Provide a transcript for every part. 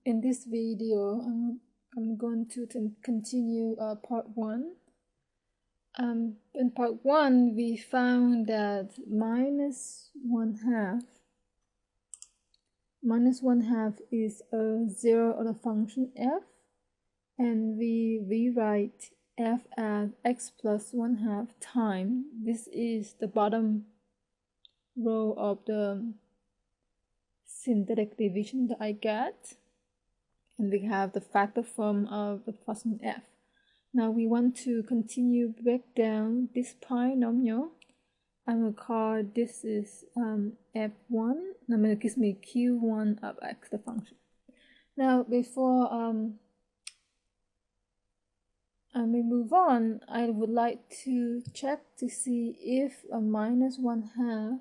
in this video, I'm going to continue part 1. In part 1, we found that minus 1/2 is a 0 of the function f, and we rewrite f as x plus 1/2 time. This is the bottom row of the synthetic division that I get, and we have the factor form of the function f. Now we want to continue break down this polynomial. I'm going to call this is f1. I'm going to give me q1 of x, the function. Now before we move on, I would like to check to see if a minus 1/2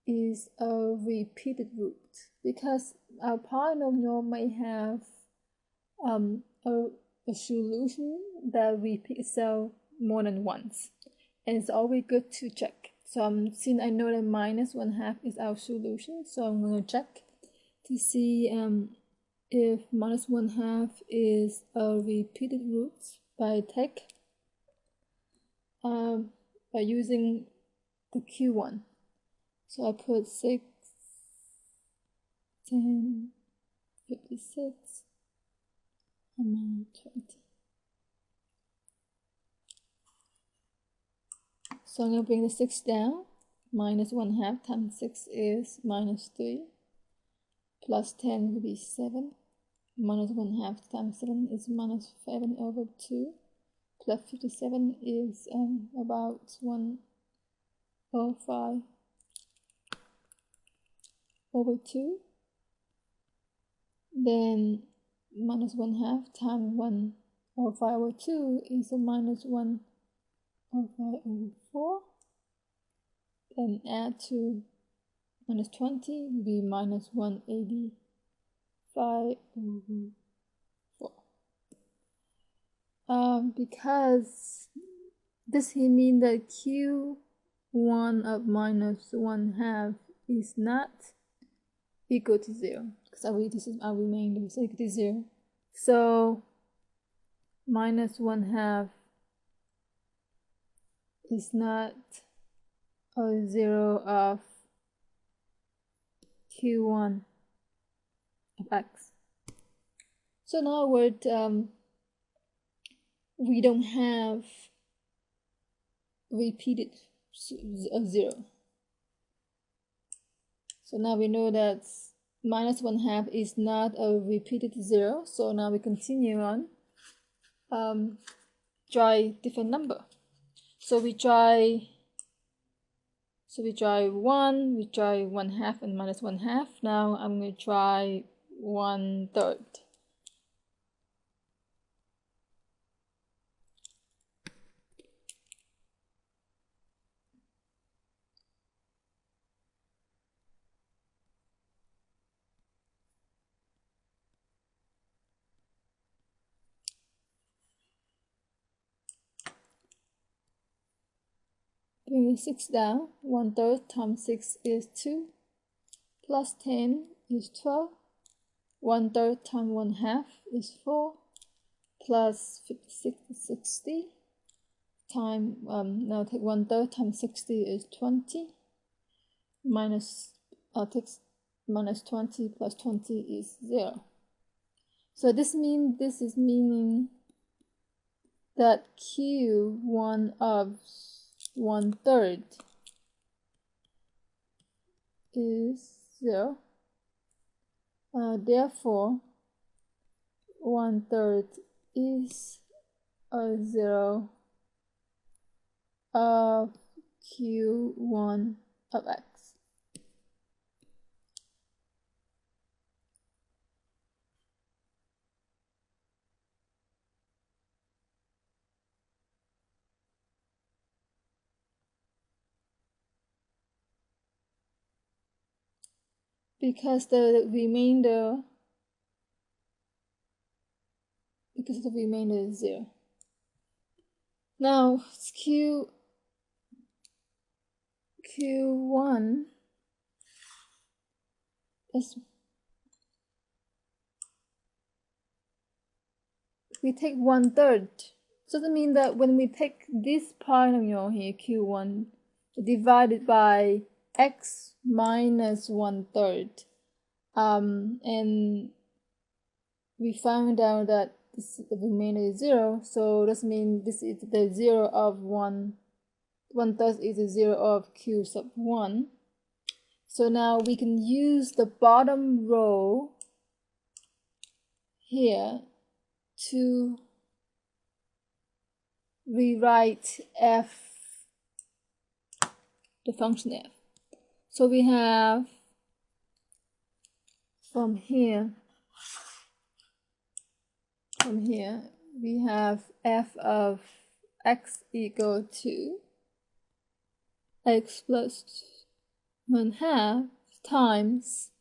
is a repeated root, because our polynomial may have a solution that repeats itself more than once, and it's always good to check. So since I know that minus 1/2 is our solution, so I'm going to check to see if minus 1/2 is a repeated root by using the q1. So I put 6, 10, 56, and 20. So I'm going to bring the 6 down. Minus 1/2 times 6 is minus 3. Plus 10 will be 7. Minus 1/2 times 7 is minus 7/2. Plus 57 is about 1/5/2. Then minus 1/2 times 1/5/2 is a minus 1/5/4. Then add to minus 20 will be minus 1/85/4. Because this here means that q1 of minus 1/2 is not equal to 0, because this is our remainder, is equal to 0. So minus 1/2 is not a 0 of q1 of x. So in other words, we don't have repeated a 0. So now we know that minus 1/2 is not a repeated 0. So now we continue on. Try different number. So we try 1, we try 1/2 and minus 1/2. Now I'm going to try 1/3. Bring 6 down. 1/3 times 6 is 2. Plus 10 is 12. 1/3 times 1/2 is 4. Plus 56 is 60. Now take 1/3 times 60 is 20. Take minus 20 plus 20 is 0. So this is meaning that q1 of 1/3 is 0. Therefore 1/3 is a 0 of q1 of x. Because the remainder is 0. Now q1 is we take 1/3. So that means that when we take this polynomial here, q1, divided by x minus 1/3, and we found out that the remainder is 0, so this means this is the 0 of 1/3 is the 0 of q sub 1. So now we can use the bottom row here to rewrite f, the function f. So we have from here we have f of x equal to x plus 1/2 times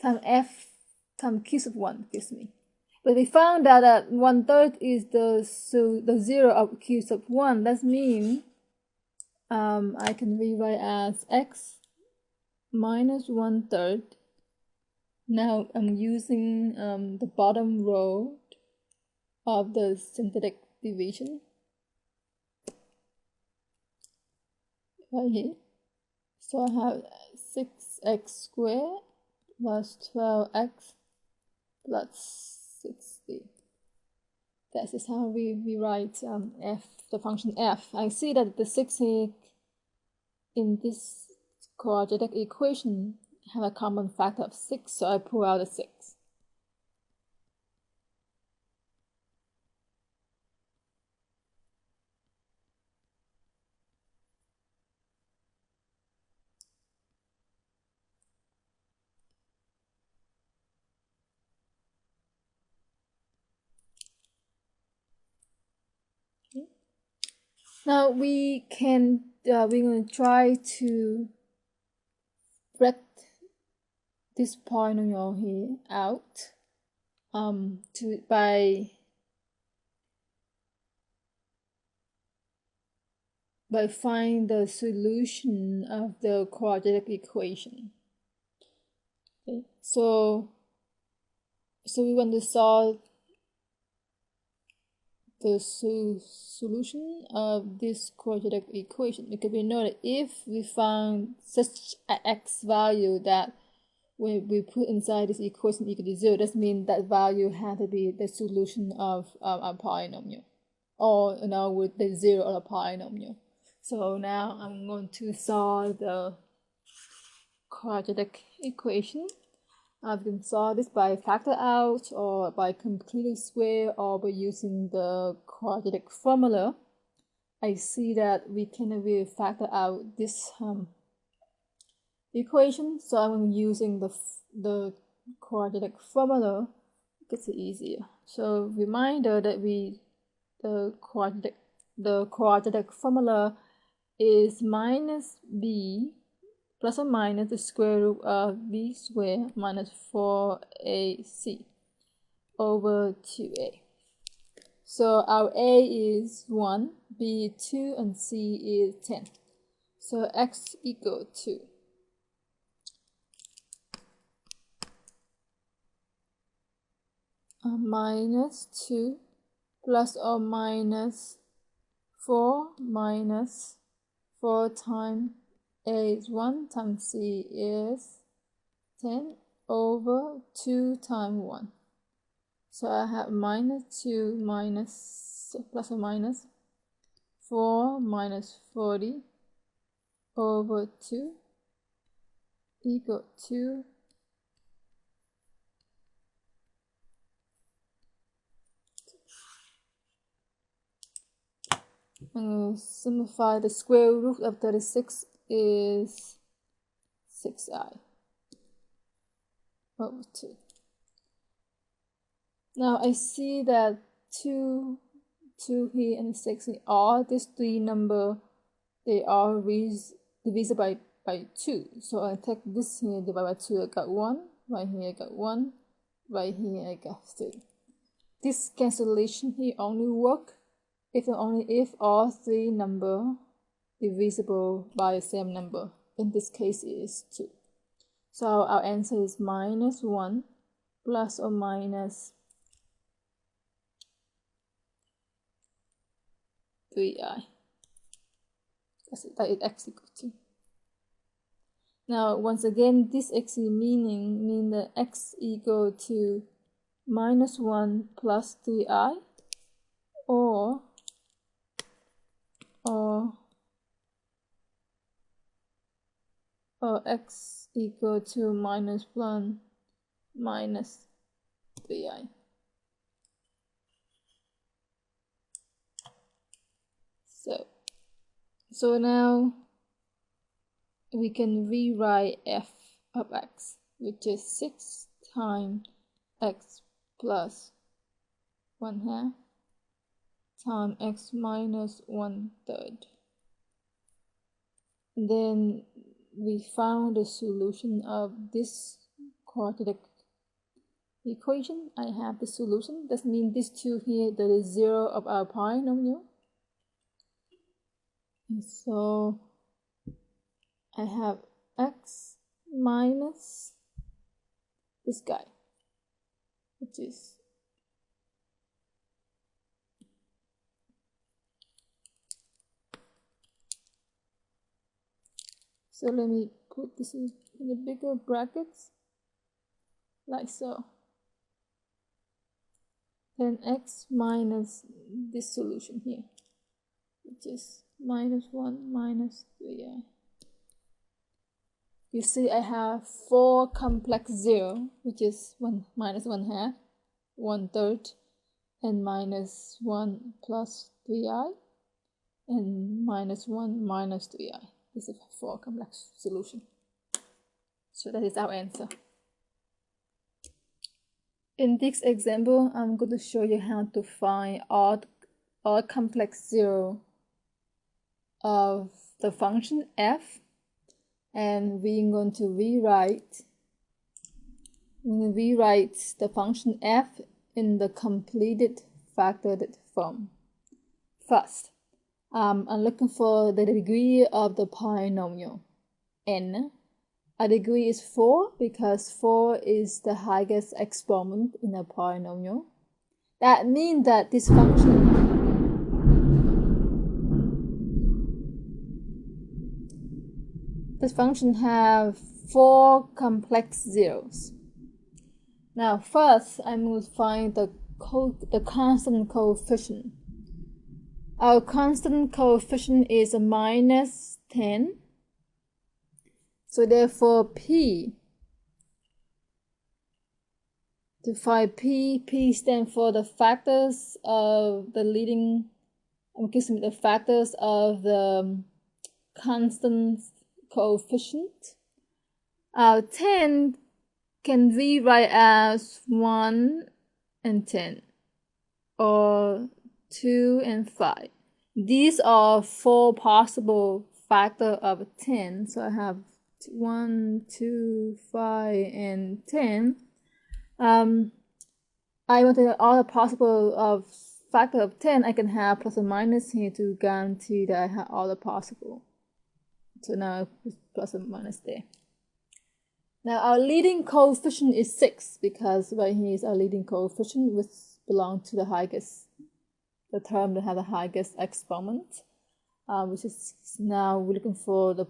f times q sub 1 gives me. But we found out that 1/3 is the 0 of q sub 1. That means I can rewrite as x minus 1/3. Now I'm using the bottom row of the synthetic division right here. So I have 6x squared plus 12x plus 60. That is how we write f, the function f. I see that the 6 here in this quadratic equation have a common factor of 6, so I pull out a 6. Okay. Now we're going to try to break this polynomial here out by find the solution of the quadratic equation. Okay, so we want to solve the solution of this quadratic equation, because we know that if we found such an x value that when we put inside this equation equal to 0, that means that value had to be the solution of a polynomial, or with the 0 of a polynomial. So now I'm going to solve the quadratic equation. I can solve this by factor out, or by completely square, or by using the quadratic formula. I see that we can really factor out this equation, so I'm using the quadratic formula. It's easier. So reminder that the quadratic formula is minus b plus or minus the square root of b squared minus 4ac over 2a. So our a is 1, b 2, and c is 10. So x equal to minus 2 plus or minus 4 minus 4 times a is 1 times c is 10 over 2 times 1. So I have minus 2 minus plus or minus 4 minus 40 over 2 equal to simplify. The square root of 36 is 6i over 2. Now I see that 2 here and 6 here, all these three numbers, they are divisible by 2. So I take this here divided by 2, I got 1, right here I got 1, right here I got 3. This cancellation here only work if all three numbers divisible by the same number. In this case it is 2. So our answer is minus 1 plus or minus 3i. That is x equal to. Now, once again, this x mean that x equal to -1 plus 3i, or x equal to -1 minus 3i. So now we can rewrite f of x, which is 6 times x plus 1/2 times x minus 1/3. Then we found the solution of this quadratic equation. I have the solution. That means this 2 here, that is 0 of our polynomial. And so I have x minus this guy, which is so let me put this in the bigger brackets, like so. Then x minus this solution here, which is -1 minus 3i. You see I have 4 complex 0, which is 1 minus 1/2, 1/3, and -1 plus 3i, and -1 minus 3i. This is a 4 complex solution. So that is our answer. In this example, I'm going to show you how to find odd complex 0 of the function f, and we're going to rewrite the function f in the completed factored form. First, I'm looking for the degree of the polynomial n. Our degree is 4 because 4 is the highest exponent in a polynomial. That means that this function have 4 complex zeros. Now first, I'm going to find the constant coefficient. Our constant coefficient is a -10. So therefore P, to find P stands for the factors of the leading, the factors of the constant coefficient. 10 can rewrite as 1 and 10, or 2 and 5. These are 4 possible factors of 10. So I have 1, 2, 5, and 10. I want to all the possible of factor of 10. I can have plus or minus here to guarantee that I have all the possible. So now it's plus or minus there. Now our leading coefficient is 6 because right here is our leading coefficient, which belongs to the highest, the term that has the highest exponent, which is now we're looking for the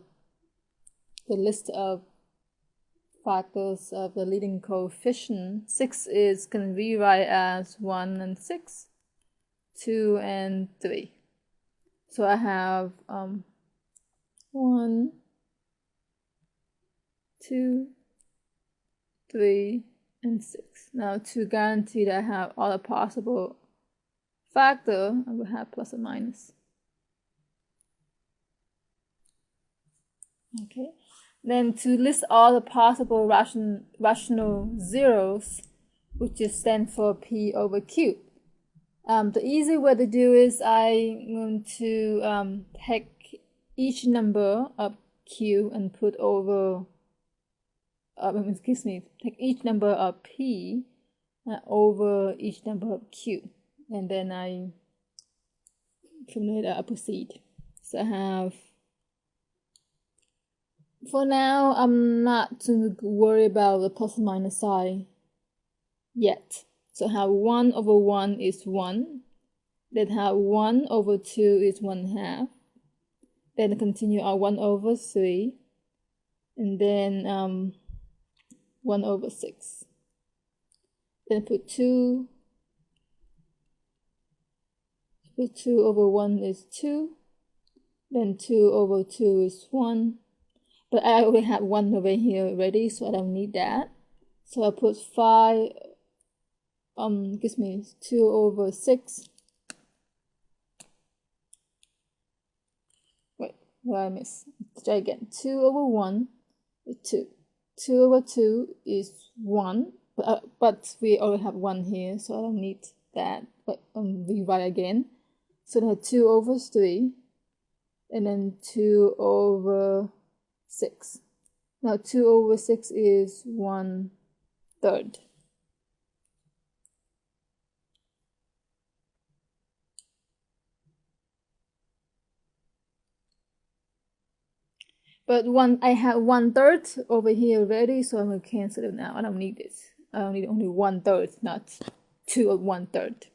list of factors of the leading coefficient. 6 is can rewrite as 1 and 6, 2 and 3. So I have 1, 2, 3, and 6. Now to guarantee that I have all the possible factor, I will have plus or minus. Okay. Then to list all the possible rational zeros, which is stand for P over Q. The easy way to do is I'm going to take each number of Q and put over, take each number of P over each number of Q. And then from there I proceed. So I have, for now, I'm not too worried about the plus and minus sign yet. So I have 1 over 1 is 1. Then have 1 over 2 is 1/2. Then continue our 1 over 3. And then 1 over 6. Then put 2. Put 2 over 1 is 2. Then 2 over 2 is 1. But I already have 1 over here already, so I don't need that. So I put 5, gives me 2 over 6. Wait, what I miss? Try again. 2 over 1 is 2. 2 over 2 is 1. But we already have 1 here, so I don't need that. But rewrite again. So then 2 over 3. And then 2 over 6. Now 2 over 6 is 1/3. But I have 1/3 over here already, so I'm gonna cancel it now. I don't need this. I don't need only 1/3, not 2 of 1/3.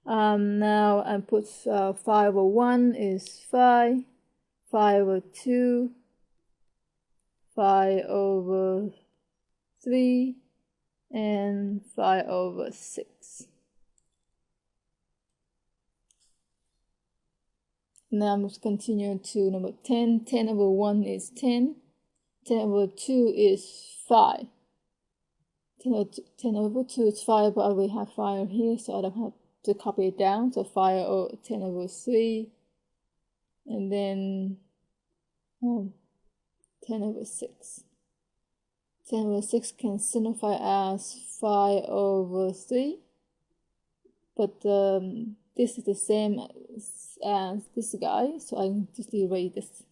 Now I put 5 over 1 is 5. 5 over 2. 5 over 3. And 5 over 6. Now I'm going to continue to number 10. 10 over 1 is 10. 10 over 2 is 5. 10 over 2 is 5, but I will have 5 here, so I don't have to copy it down. So 10 over 3. And then 10 over 6. 10 over 6 can simplify as 5 over 3. But this is the same as this guy, so I just erase this.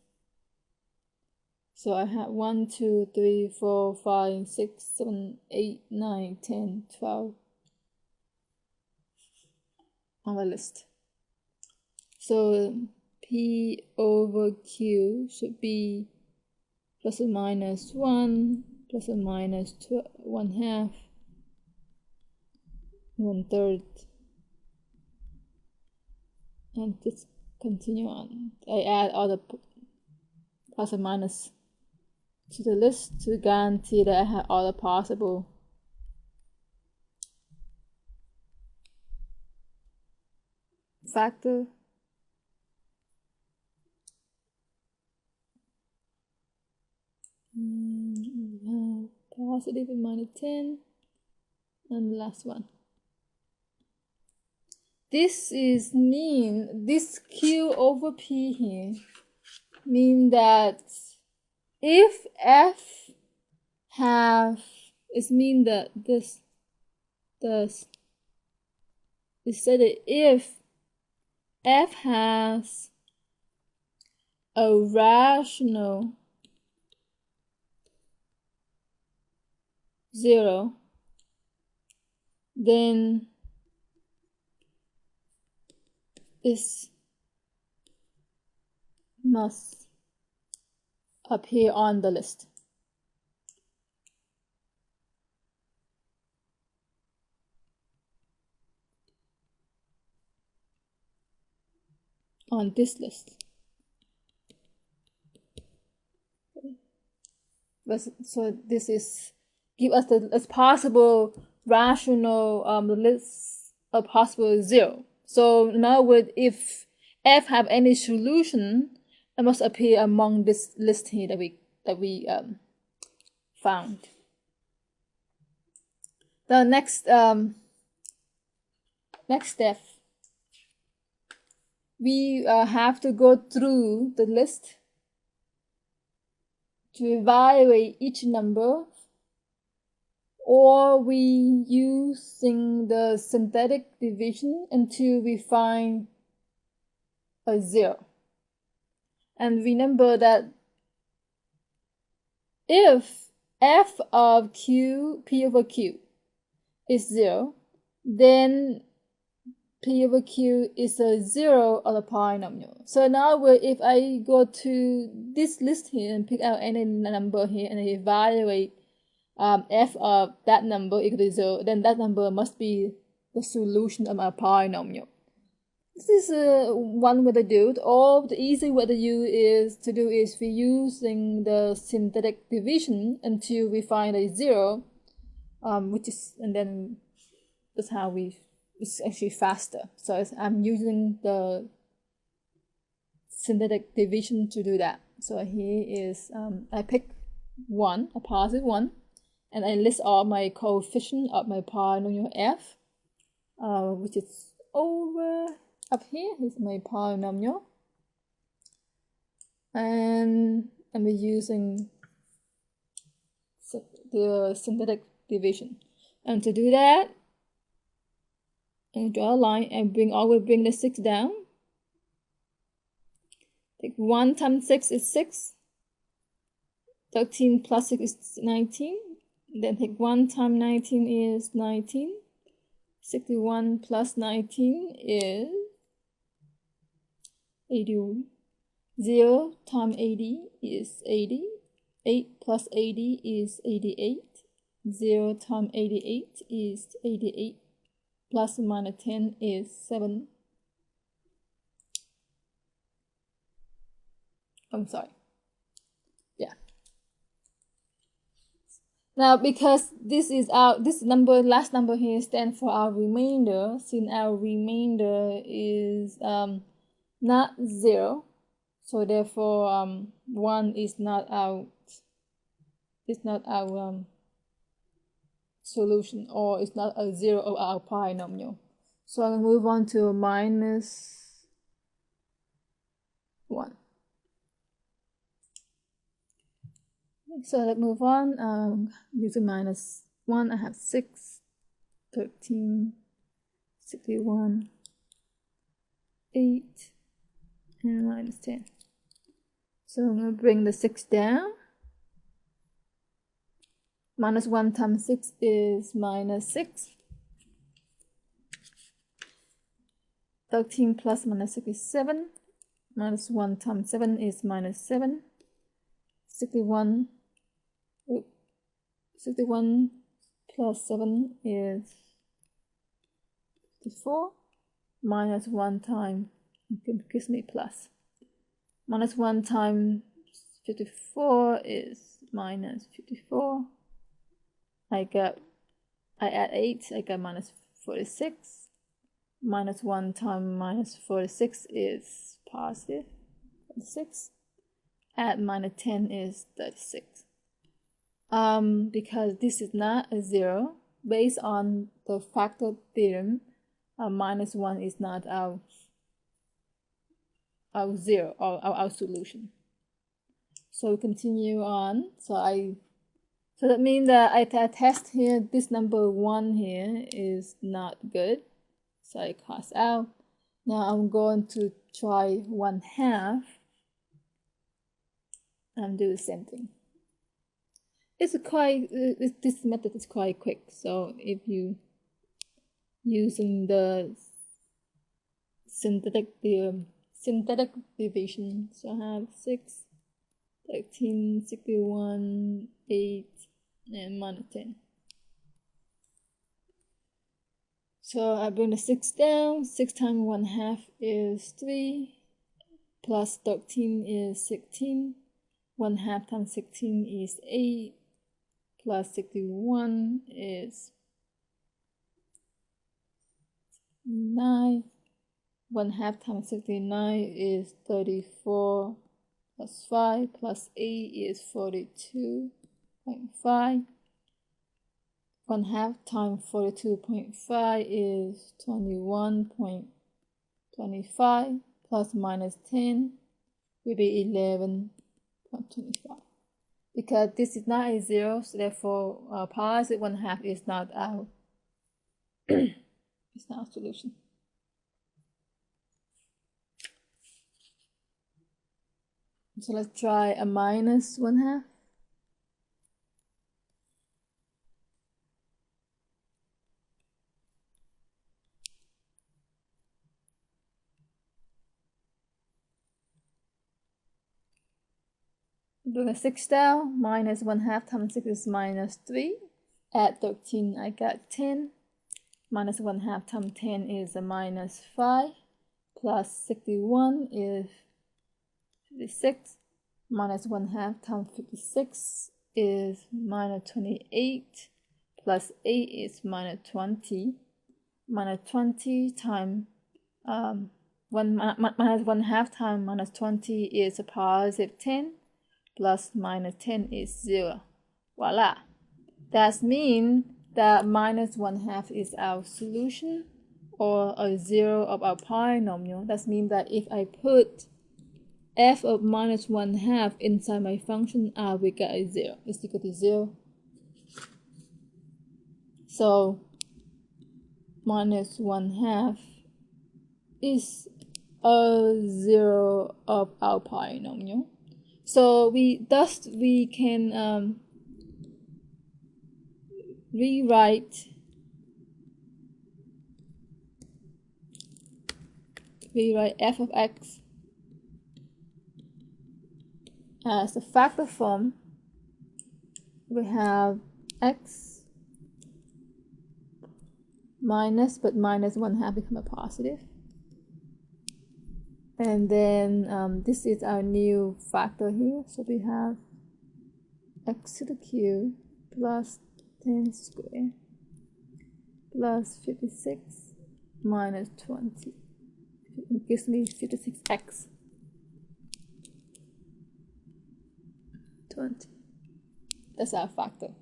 So I have 1, 2, 3, 4, 5, 6, 7, 8, 9, 10, 12 on the list. So P over Q should be plus or minus 1, plus or minus 1/2, 1/3. And just continue on. I add all the plus or minus to the list to guarantee that I have all the possible factor. We have positive and minus 10. And the last one. This Q over P here mean that if F have, it mean that it said that if F has a rational 0, then this must appear on the list. On this list. So this is give us the possible rational list of possible 0. So in other words, if F have any solution, it must appear among this list here that we found. The next step, we have to go through the list to evaluate each number, or we using the synthetic division until we find a 0. And remember that if f of q, p over q is 0, then p over q is a 0 of the polynomial. So now if I go to this list here and pick out any number here and evaluate f of that number equal to 0, then that number must be the solution of my polynomial. This is one way to do it, or the easy way to do is we using the synthetic division until we find a 0, which is, and then that's how it's actually faster. So I'm using the synthetic division to do that. So here is, I pick 1, a positive 1, and I list all my coefficients of my polynomial f, which is over up here. Is my polynomial, and we're using the synthetic division. And to do that, I draw a line and always bring the 6 down. Take 1 times 6 is 6. 13 plus 6 is 19. Then take 1 times 19 is 19. 61 plus 19 is 80. 0 times 80 is 80. 8 plus 80 is 88. 0 times 88 is 88. Plus or minus 10 is 7. I'm sorry. Yeah. Now, because this is last number here stands for our remainder, since our remainder is not 0, so therefore 1 is not our solution, or it's not a 0 of our polynomial. So I'm going to move on to minus 1. So let's move on. Using minus 1, I have 6, 13, 61, 8, and minus 10. So I'm going to bring the 6 down. Minus 1 times 6 is minus 6. 13 plus minus 6 is 7. Minus 1 times 7 is minus 7. 61 plus 7 is 54. Minus 1 times, it gives me plus. Minus 1 times 54 is minus 54. I add 8, I got minus 46. Minus 1 times minus 46 is positive 46. Add minus 10 is 36. Because this is not a 0, based on the factor theorem, minus 1 is not our 0 or our solution. So we continue on. So that means that I test here, this number 1 here is not good. So I cross out. Now I'm going to try 1/2 and do the same thing. This method is quite quick. So if you using the synthetic division, so I have 6, 13, 61, 8, and minus 10. So I bring the 6 down. 6 times 1/2 is 3, plus 13 is 16. 1/2 times 16 is 8, plus 61 is 9. 1/2 times 69 is 34, plus 5, plus 8 is 42.5. 1/2 times 42.5 is 21.25, plus minus 10 will be 11.25. Because this is not a 0, so therefore positive 1/2 is not our it's not our solution. So let's try a minus 1/2. Bring a 6 down. Minus 1/2 times 6 is minus 3. Add 13, I got 10. Minus 1/2 times 10 is a minus 5. plus 61 is 56, minus 1/2 times 56 is minus 28, plus 8 is minus 20. Minus 20 times minus 1/2 times minus 20 is a positive 10, plus minus 10 is 0. Voila! That means that minus 1/2 is our solution, or a 0 of our polynomial. That means that if I put f of minus 1/2 inside my function, I will get a 0. It's equal to 0. So minus 1/2 is a 0 of our polynomial. So we can rewrite f of x as a factor form. We have x minus, but minus 1/2 become a positive. And then this is our new factor here. So we have x to the cube plus 10 squared plus 56 minus 20. It gives me 56x. 20. That's our factor.